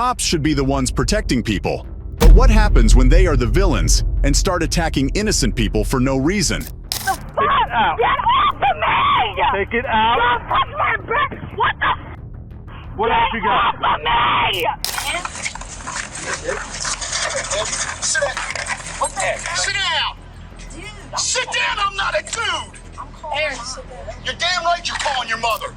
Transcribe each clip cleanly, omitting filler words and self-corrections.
Cops should be the ones protecting people. But what happens when they are the villains and start attacking innocent people for no reason? Take it out. Get off of me! Take it out. Don't touch my back! What the? What else you got? Get off of me! Sit down. What the heck? Sit down! Dude, Sit down, I'm not a dude! Aaron, sit down. You're damn right you're calling your mother.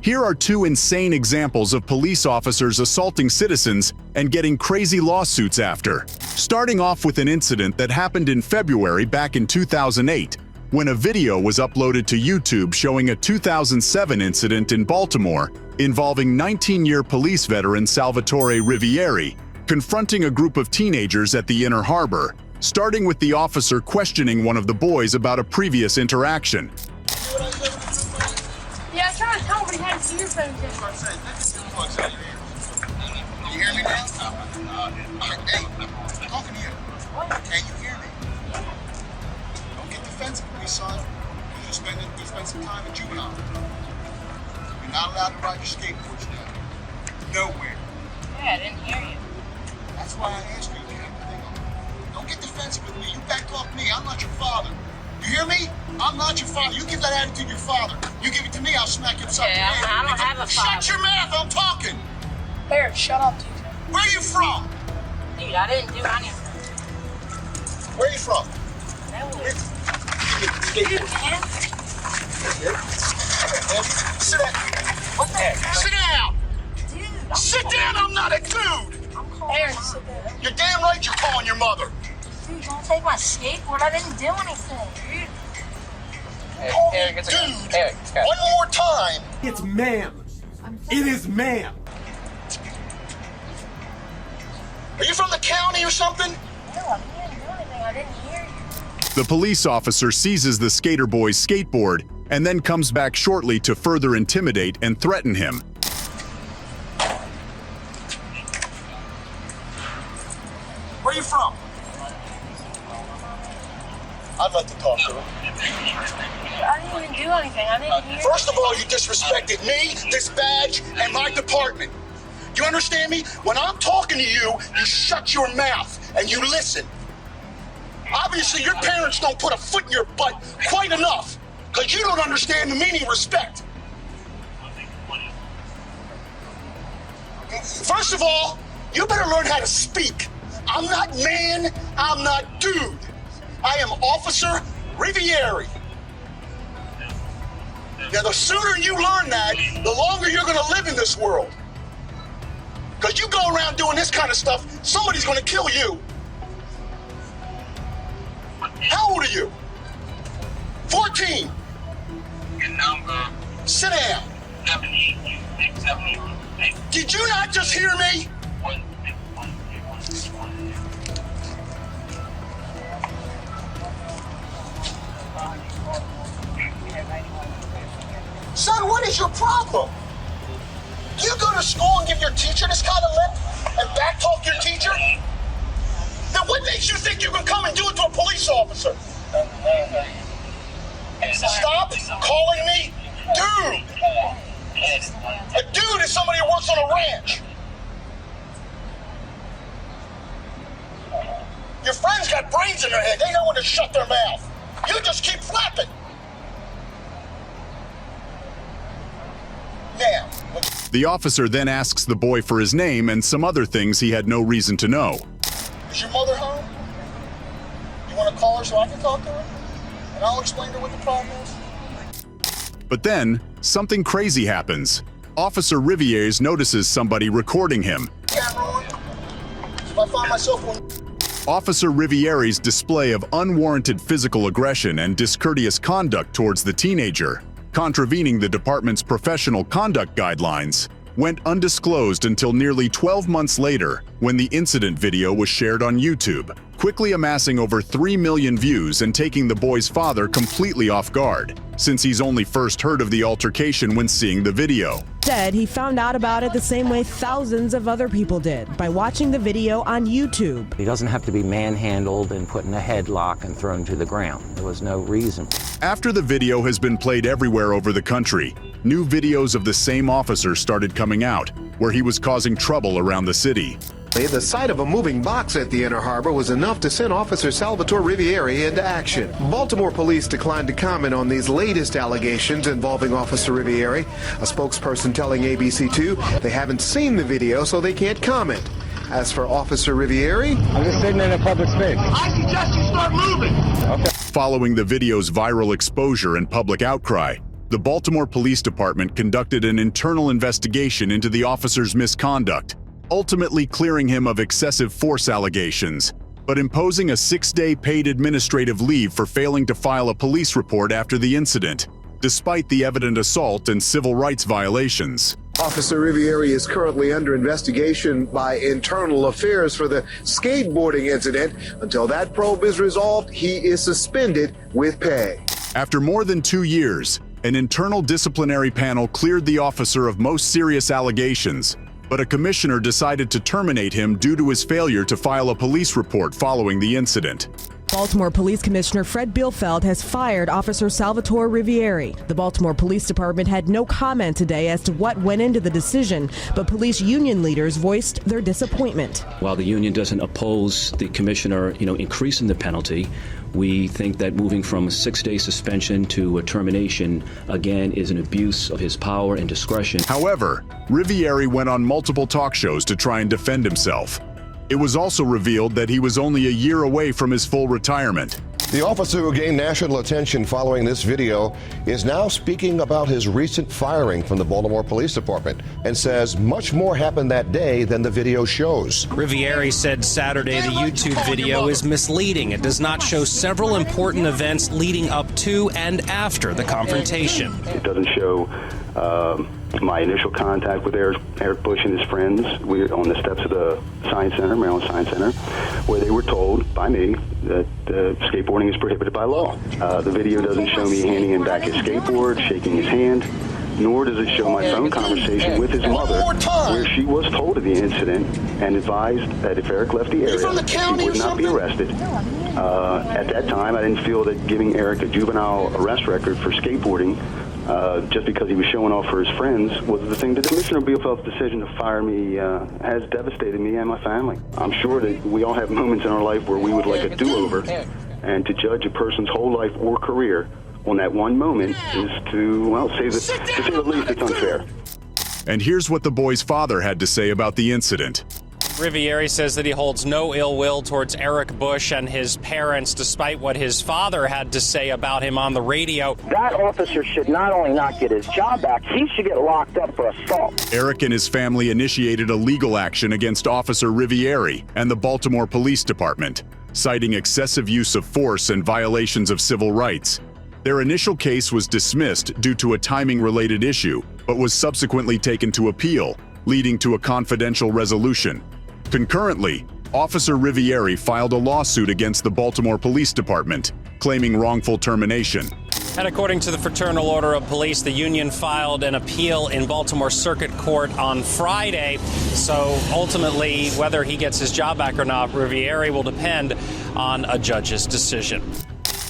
Here are two insane examples of police officers assaulting citizens and getting crazy lawsuits after. Starting off with an incident that happened in February back in 2008, when a video was uploaded to YouTube showing a 2007 incident in Baltimore involving 19-year police veteran Salvatore Rivieri confronting a group of teenagers at the Inner Harbor, starting with the officer questioning one of the boys about a previous interaction. Yeah, I was trying to tell him, but he had his earphones in. You hear me now? Hey, I'm talking to you. Can you hear me? Don't get defensive with me, son. You spend some time in juvenile. You're not allowed to ride your skateboards now. Nowhere. Yeah, I didn't hear you. That's why I asked you to get everything on. Don't get defensive with me. You back off me. I'm not your father. You hear me? I'm not your father. You give that attitude to your father. You give it to me, I'll smack you upside the Yeah, head. I don't have a father. Shut your mouth, I'm talking. Aaron, shut up, dude. Where are you from? Dude, I didn't do anything. Where are you from? Dude, man. Sit down. What the heck? Sit down. Dude, Sit down, I'm not a dude. Aaron, sit down. You're damn right you're calling your mother. Dude, don't take my skateboard. I didn't do anything, dude. Hey, dude, one more time. It's ma'am. It is ma'am. Are you from the county or something? No, I didn't do anything. I didn't hear you. The police officer seizes the skater boy's skateboard and then comes back shortly to further intimidate and threaten him. Where are you from? I'd like to talk to him. I didn't even do anything. I didn't hear First of all, you disrespected me, this badge, and my department. You understand me? When I'm talking to you, you shut your mouth and you listen. Obviously, your parents don't put a foot in your butt quite enough, because you don't understand the meaning of respect. First of all, you better learn how to speak. I'm not man, I'm not dude. I am Officer Rivieri. Now, the sooner you learn that, the longer you're going to live in this world. Because you go around doing this kind of stuff, somebody's going to kill you. How old are you? 14. Your number Sit down. 78. Did you not just hear me? Son, what is your problem? You go to school and give your teacher this kind of lip and backtalk your teacher? Then what makes you think you can come and do it to a police officer? Stop calling me dude. A dude is somebody who works on a ranch. Your friends got brains in their head. They know when to shut their mouth. You just keep flapping. Now, The officer then asks the boy for his name and some other things he had no reason to know. is your mother home? You want to call her so I can talk to her? And I'll explain to her what the problem is? But then, something crazy happens. Officer Riviers notices somebody recording him. Camera on. If I find myself on... Officer Rivieri's display of unwarranted physical aggression and discourteous conduct towards the teenager, contravening the department's professional conduct guidelines, went undisclosed until nearly 12 months later, when the incident video was shared on YouTube, quickly amassing over 3 million views and taking the boy's father completely off guard, since he's only first heard of the altercation when seeing the video. Instead, he found out about it the same way thousands of other people did, by watching the video on YouTube. He doesn't have to be manhandled and put in a headlock and thrown to the ground. There was no reason. After the video has been played everywhere over the country, new videos of the same officer started coming out, where he was causing trouble around the city. The sight of a moving box at the Inner Harbor was enough to send Officer Salvatore Rivieri into action. Baltimore police declined to comment on these latest allegations involving Officer Rivieri. A spokesperson telling ABC2 they haven't seen the video, so they can't comment. As for Officer Rivieri, I'm just sitting in a public space. I suggest you start moving. Okay. Following the video's viral exposure and public outcry, the Baltimore Police Department conducted an internal investigation into the officer's misconduct, ultimately clearing him of excessive force allegations, but imposing a 6-day paid administrative leave for failing to file a police report after the incident, despite the evident assault and civil rights violations. Officer Rivieri is currently under investigation by Internal Affairs for the skateboarding incident. Until that probe is resolved, he is suspended with pay. After more than 2 years, an internal disciplinary panel cleared the officer of most serious allegations, but a commissioner decided to terminate him due to his failure to file a police report following the incident. Baltimore Police Commissioner Fred Bielfeld has fired Officer Salvatore Rivieri. The Baltimore Police Department had no comment today as to what went into the decision, but police union leaders voiced their disappointment. While the union doesn't oppose the commissioner, increasing the penalty, we think that moving from a 6-day suspension to a termination, again, is an abuse of his power and discretion. However, Rivieri went on multiple talk shows to try and defend himself. It was also revealed that he was only a year away from his full retirement. The officer who gained national attention following this video is now speaking about his recent firing from the Baltimore Police Department and says much more happened that day than the video shows. Rivieri said Saturday the YouTube video is misleading. It does not show several important events leading up to and after the confrontation. It doesn't show my initial contact with Eric Bush and his friends. We were on the steps of the Science Center, Maryland Science Center, where they were told by me that skateboarding is prohibited by law. The video doesn't show me handing him back his skateboard, shaking his hand, nor does it show my phone conversation with his mother, where she was told of the incident and advised that if Eric left the area, he would not be arrested. At that time, I didn't feel that giving Eric a juvenile arrest record for skateboarding just because he was showing off for his friends was the thing. Commissioner Bielfeld's decision to fire me has devastated me and my family. I'm sure that we all have moments in our life where we would like a do-over, and to judge a person's whole life or career on that one moment is to say the least, it's unfair. And here's what the boy's father had to say about the incident. Rivieri says that he holds no ill will towards Eric Bush and his parents, despite what his father had to say about him on the radio. That officer should not only not get his job back, he should get locked up for assault. Eric and his family initiated a legal action against Officer Rivieri and the Baltimore Police Department, citing excessive use of force and violations of civil rights. Their initial case was dismissed due to a timing-related issue, but was subsequently taken to appeal, leading to a confidential resolution. Concurrently, Officer Rivieri filed a lawsuit against the Baltimore Police Department, claiming wrongful termination. And according to the Fraternal Order of Police, the union filed an appeal in Baltimore Circuit Court on Friday. So ultimately, whether he gets his job back or not, Rivieri will depend on a judge's decision.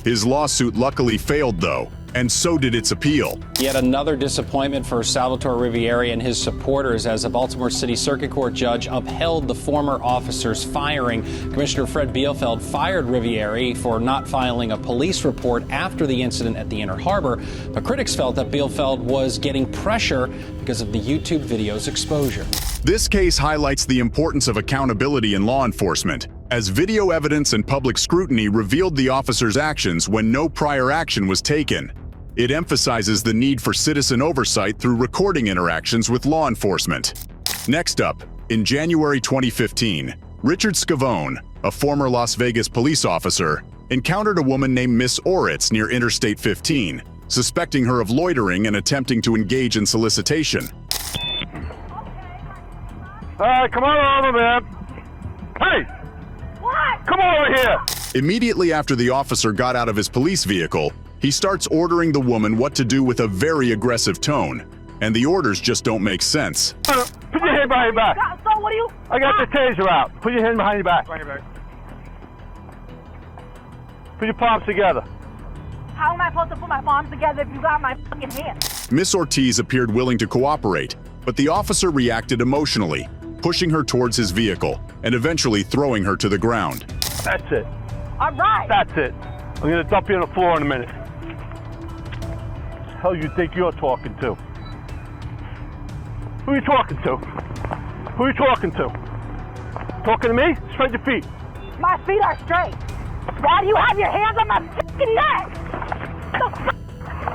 His lawsuit luckily failed, though, and so did its appeal. Yet another disappointment for Salvatore Rivieri and his supporters as a Baltimore City Circuit Court judge upheld the former officer's firing. Commissioner Fred Bielfeld fired Rivieri for not filing a police report after the incident at the Inner Harbor, but critics felt that Bielfeld was getting pressure because of the YouTube video's exposure. This case highlights the importance of accountability in law enforcement, as video evidence and public scrutiny revealed the officer's actions when no prior action was taken. It emphasizes the need for citizen oversight through recording interactions with law enforcement. Next up, in January 2015, Richard Scavone, a former Las Vegas police officer, encountered a woman named Miss Oritz near Interstate 15, suspecting her of loitering and attempting to engage in solicitation. Come on over, man. Hey! What? Come over here! Immediately after the officer got out of his police vehicle, he starts ordering the woman what to do with a very aggressive tone, and the orders just don't make sense. Put your hand behind your back. So what do you? I got the taser out. Put your hand behind your back. Put your palms together. How am I supposed to put my palms together if you got my fucking hand? Miss Ortiz appeared willing to cooperate, But the officer reacted emotionally, pushing her towards his vehicle and eventually throwing her to the ground. That's it. All right. That's it. I'm going to dump you on the floor in a minute. Hell you think you're talking to? Who are you talking to? Who are you talking to? Talking to me? Straight your feet. My feet are straight. Why do you have your hands on my fucking neck?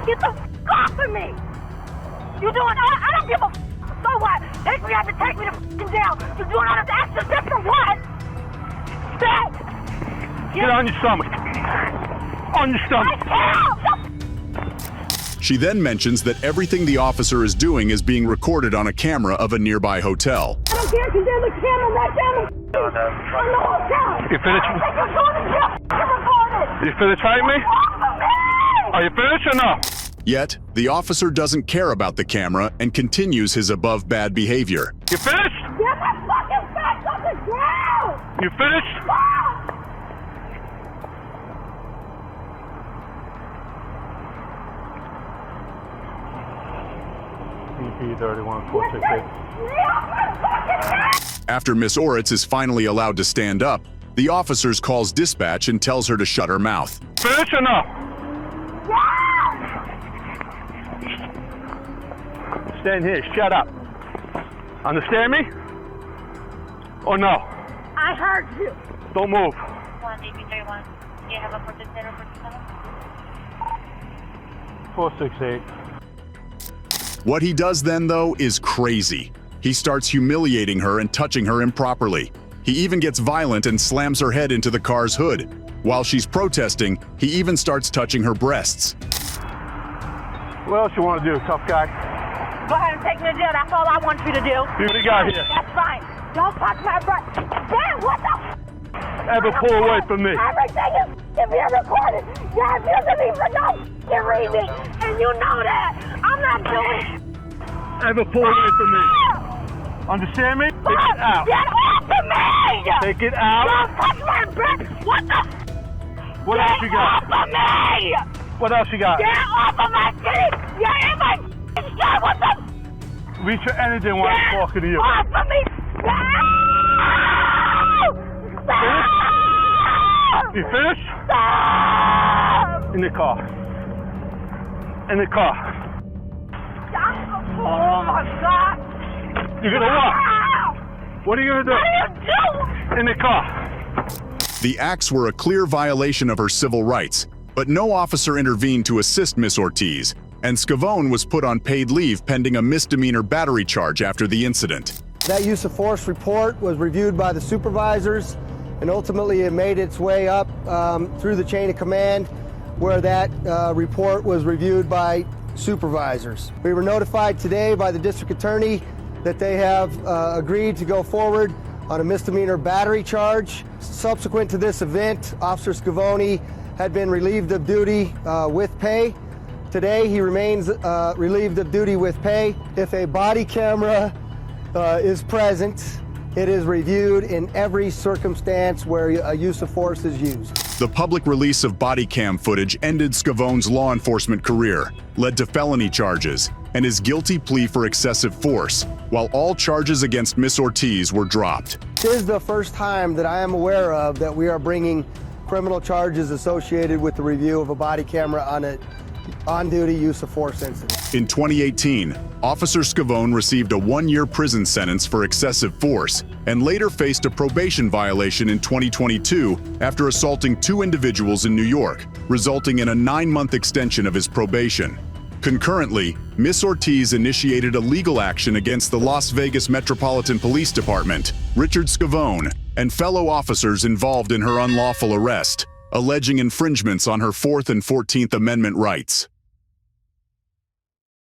Get the off of me. You doing I don't give a so what? Take me out to take me to fucking jail. You doing all this extra shit for what? Get on your stomach. On your stomach. She then mentions that everything the officer is doing is being recorded on a camera of a nearby hotel. I don't care because there's a camera right down the hotel. You finished? You finished fighting me? Are you finished or no? Yet, the officer doesn't care about the camera and continues his above bad behavior. You finished? Get my fucking face on the ground! You finished? EP 31468. After Miss Oritz is finally allowed to stand up, the officer calls dispatch and tells her to shut her mouth. Finish or no? Stand here, shut up. Understand me? Or no? I heard you. Don't move. 1-831. Do you have a purchase center for 468. What he does then, though, is crazy. He starts humiliating her and touching her improperly. He even gets violent and slams her head into the car's hood. While she's protesting, he even starts touching her breasts. What else you want to do, tough guy? Go ahead and take me to jail. That's all I want you to do. See what you got here. That's fine. Don't touch my breast. Damn, what the Ever pull away from me. Everything is being recorded. You're abusing me for no fucking reason. And you know that. I'm not doing it. Ever pull away from me. Understand me? Take it out. Get off of me! Take it out. Don't touch my breast. What the What else you got? Get off of me! What else you got? Get off of my titty! You're in my shit. What the Reach your energy while I'm talking to you. Get off of me! Stop! You finished? Stop! In the car. In the car. Oh my God! You're gonna what? What are you gonna do? What are you doing? In the car. The acts were a clear violation of her civil rights, but no officer intervened to assist Miss Ortiz, and Scavone was put on paid leave pending a misdemeanor battery charge after the incident. That use of force report was reviewed by the supervisors, and ultimately it made its way up through the chain of command, where that report was reviewed by supervisors. We were notified today by the district attorney that they have agreed to go forward on a misdemeanor battery charge. Subsequent to this event, Officer Scavone had been relieved of duty with pay. Today, he remains relieved of duty with pay. If a body camera is present, it is reviewed in every circumstance where a use of force is used. The public release of body cam footage ended Scavone's law enforcement career, led to felony charges, and his guilty plea for excessive force, while all charges against Miss Ortiz were dropped. This is the first time that I am aware of that we are bringing criminal charges associated with the review of a body camera on an on-duty use of force incident. In 2018, Officer Scavone received a 1-year prison sentence for excessive force and later faced a probation violation in 2022 after assaulting 2 individuals in New York, resulting in a 9-month extension of his probation. Concurrently, Miss Ortiz initiated a legal action against the Las Vegas Metropolitan Police Department, Richard Scavone, and fellow officers involved in her unlawful arrest, alleging infringements on her 4th and 14th Amendment rights.